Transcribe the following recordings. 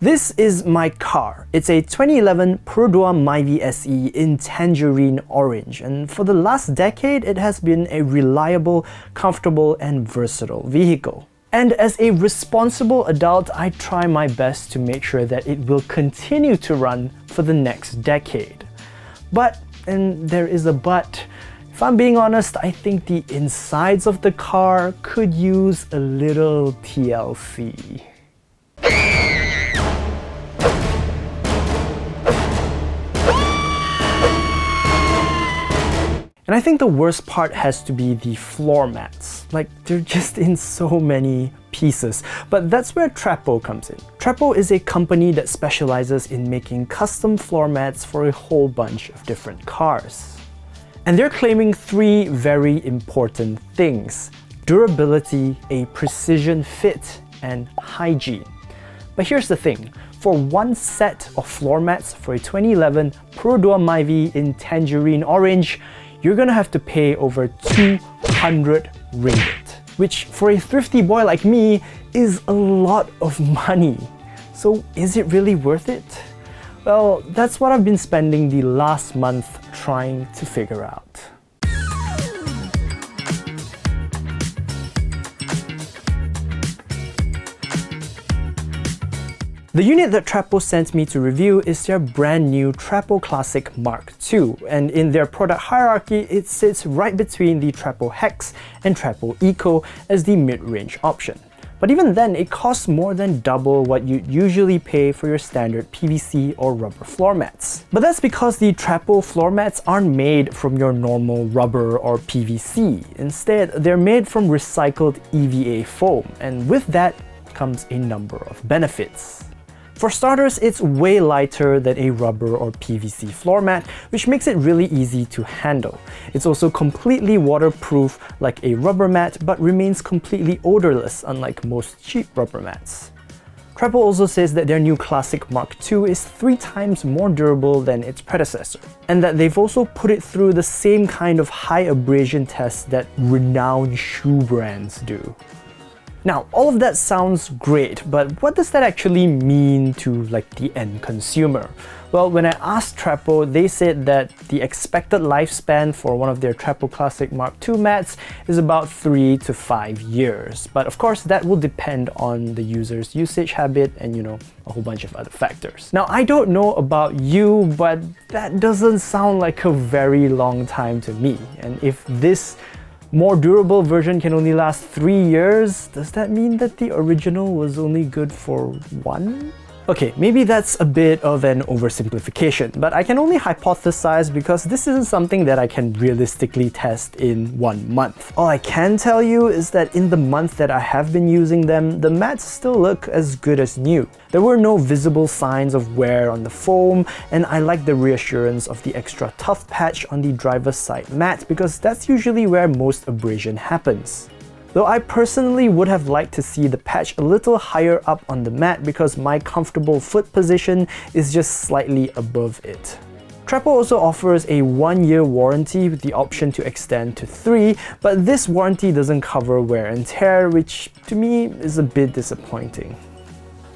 This is my car. It's a 2011 Perodua Myvi SE in Tangerine Orange, and for the last decade it has been a reliable, comfortable and versatile vehicle. And as a responsible adult, I try my best to make sure that it will continue to run for the next decade. But, and there is a but, if I'm being honest, I think the insides of the car could use a little TLC. And I think the worst part has to be the floor mats. Like, they're just in so many pieces. But that's where Trapo comes in. Trapo is a company that specializes in making custom floor mats for a whole bunch of different cars. And they're claiming three very important things: durability, a precision fit, and hygiene. But here's the thing. For one set of floor mats for a 2011 Perodua Myvi in Tangerine Orange, you're gonna have to pay over 200 ringgit, which for a thrifty boy like me is a lot of money. So is it really worth it? Well, that's what I've been spending the last month trying to figure out. The unit that Trapo sent me to review is their brand new Trapo Classic Mark II, and in their product hierarchy, it sits right between the Trapo Hex and Trapo Eco as the mid-range option. But even then, it costs more than double what you'd usually pay for your standard PVC or rubber floor mats. But that's because the Trapo floor mats aren't made from your normal rubber or PVC. Instead, they're made from recycled EVA foam, and with that comes a number of benefits. For starters, it's way lighter than a rubber or PVC floor mat, which makes it really easy to handle. It's also completely waterproof like a rubber mat, but remains completely odorless, unlike most cheap rubber mats. Trapo also says that their new Classic Mark II is 3 times more durable than its predecessor, and that they've also put it through the same kind of high abrasion tests that renowned shoe brands do. Now, all of that sounds great, but what does that actually mean to the end consumer? Well, when I asked Trapo, they said that the expected lifespan for one of their Trapo Classic Mark II mats is about 3 to 5 years. But of course, that will depend on the user's usage habit and, a whole bunch of other factors. Now, I don't know about you, but that doesn't sound like a very long time to me. And if this more durable version can only last 3 years, does that mean that the original was only good for 1? Okay, maybe that's a bit of an oversimplification, but I can only hypothesize because this isn't something that I can realistically test in 1 month. All I can tell you is that in the month that I have been using them, the mats still look as good as new. There were no visible signs of wear on the foam, and I like the reassurance of the extra tough patch on the driver's side mat because that's usually where most abrasion happens. Though I personally would have liked to see the patch a little higher up on the mat because my comfortable foot position is just slightly above it. Trapo also offers a 1-year warranty with the option to extend to 3, but this warranty doesn't cover wear and tear, which to me is a bit disappointing.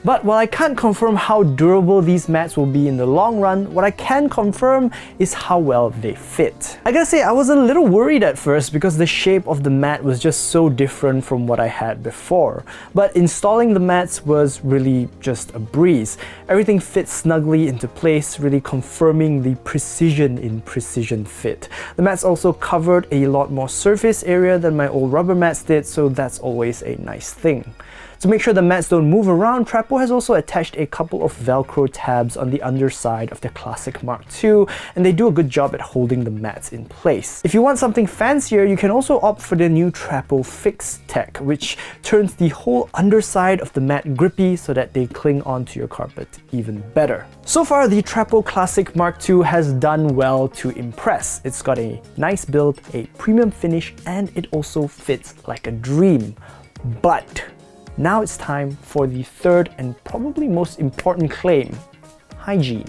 But while I can't confirm how durable these mats will be in the long run, what I can confirm is how well they fit. I gotta say, I was a little worried at first because the shape of the mat was just so different from what I had before. But installing the mats was really just a breeze. Everything fits snugly into place, really confirming the precision in precision fit. The mats also covered a lot more surface area than my old rubber mats did, so that's always a nice thing. To make sure the mats don't move around, Trapo has also attached a couple of Velcro tabs on the underside of the Classic Mark II, and they do a good job at holding the mats in place. If you want something fancier, you can also opt for the new Trapo Fix tech, which turns the whole underside of the mat grippy so that they cling onto your carpet even better. So far, the Trapo Classic Mark II has done well to impress. It's got a nice build, a premium finish, and it also fits like a dream. But now it's time for the third and probably most important claim: hygiene.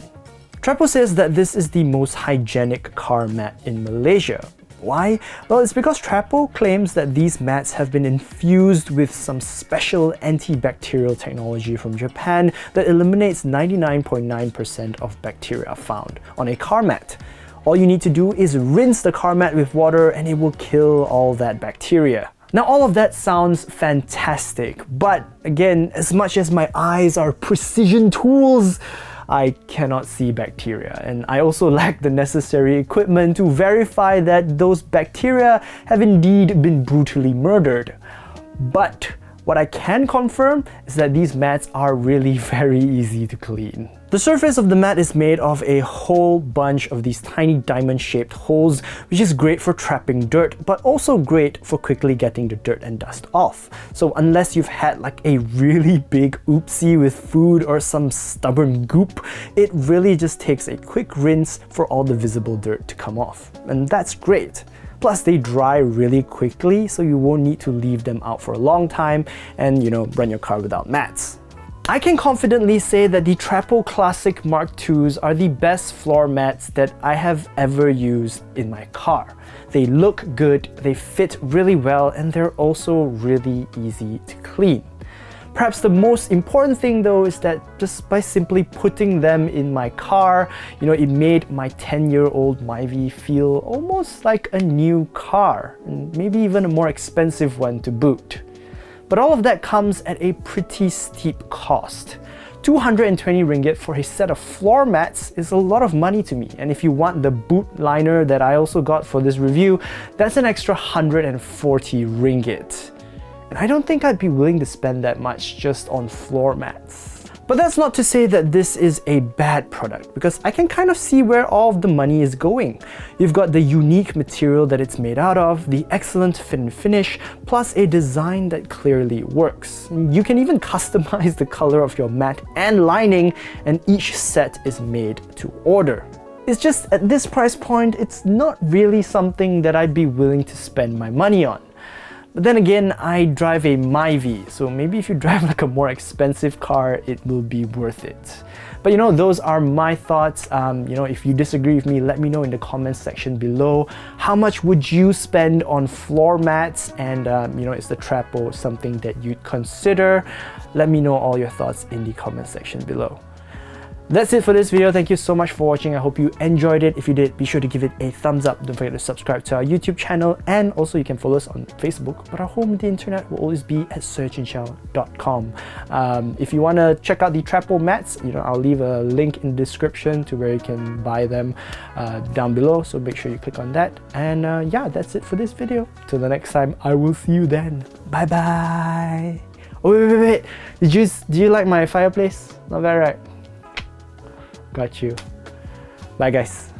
Trapo says that this is the most hygienic car mat in Malaysia. Why? Well, it's because Trapo claims that these mats have been infused with some special antibacterial technology from Japan that eliminates 99.9% of bacteria found on a car mat. All you need to do is rinse the car mat with water and it will kill all that bacteria. Now, all of that sounds fantastic, but again, as much as my eyes are precision tools, I cannot see bacteria, and I also lack the necessary equipment to verify that those bacteria have indeed been brutally murdered. But what I can confirm is that these mats are really very easy to clean. The surface of the mat is made of a whole bunch of these tiny diamond-shaped holes, which is great for trapping dirt, but also great for quickly getting the dirt and dust off. So unless you've had like a really big oopsie with food or some stubborn goop, it really just takes a quick rinse for all the visible dirt to come off. And that's great. Plus, they dry really quickly, so you won't need to leave them out for a long time and, run your car without mats. I can confidently say that the Trapo Classic Mark IIs are the best floor mats that I have ever used in my car. They look good, they fit really well, and they're also really easy to clean. Perhaps the most important thing though is that just by simply putting them in my car, it made my 10-year-old Myvi feel almost like a new car, and maybe even a more expensive one to boot. But all of that comes at a pretty steep cost. 220 ringgit for a set of floor mats is a lot of money to me, and if you want the boot liner that I also got for this review, that's an extra 140 ringgit. And I don't think I'd be willing to spend that much just on floor mats. But that's not to say that this is a bad product, because I can kind of see where all of the money is going. You've got the unique material that it's made out of, the excellent fit and finish, plus a design that clearly works. You can even customize the color of your mat and lining, and each set is made to order. It's just at this price point, it's not really something that I'd be willing to spend my money on. But then again, I drive a Myvi, so maybe if you drive like a more expensive car, it will be worth it. But those are my thoughts. If you disagree with me, let me know in the comments section below. How much would you spend on floor mats? And is the Trapo something that you'd consider? Let me know all your thoughts in the comment section below. That's it for this video. Thank you so much for watching. I hope you enjoyed it. If you did, be sure to give it a thumbs up. Don't forget to subscribe to our YouTube channel, and also you can follow us on Facebook. But our home on the internet will always be at searchandshell.com. If you want to check out the Trapo mats, I'll leave a link in the description to where you can buy them down below. So make sure you click on that. And yeah, that's it for this video. Till the next time, I will see you then. Bye bye. Oh wait. Did you like my fireplace? Not bad, right? Got you. Bye guys.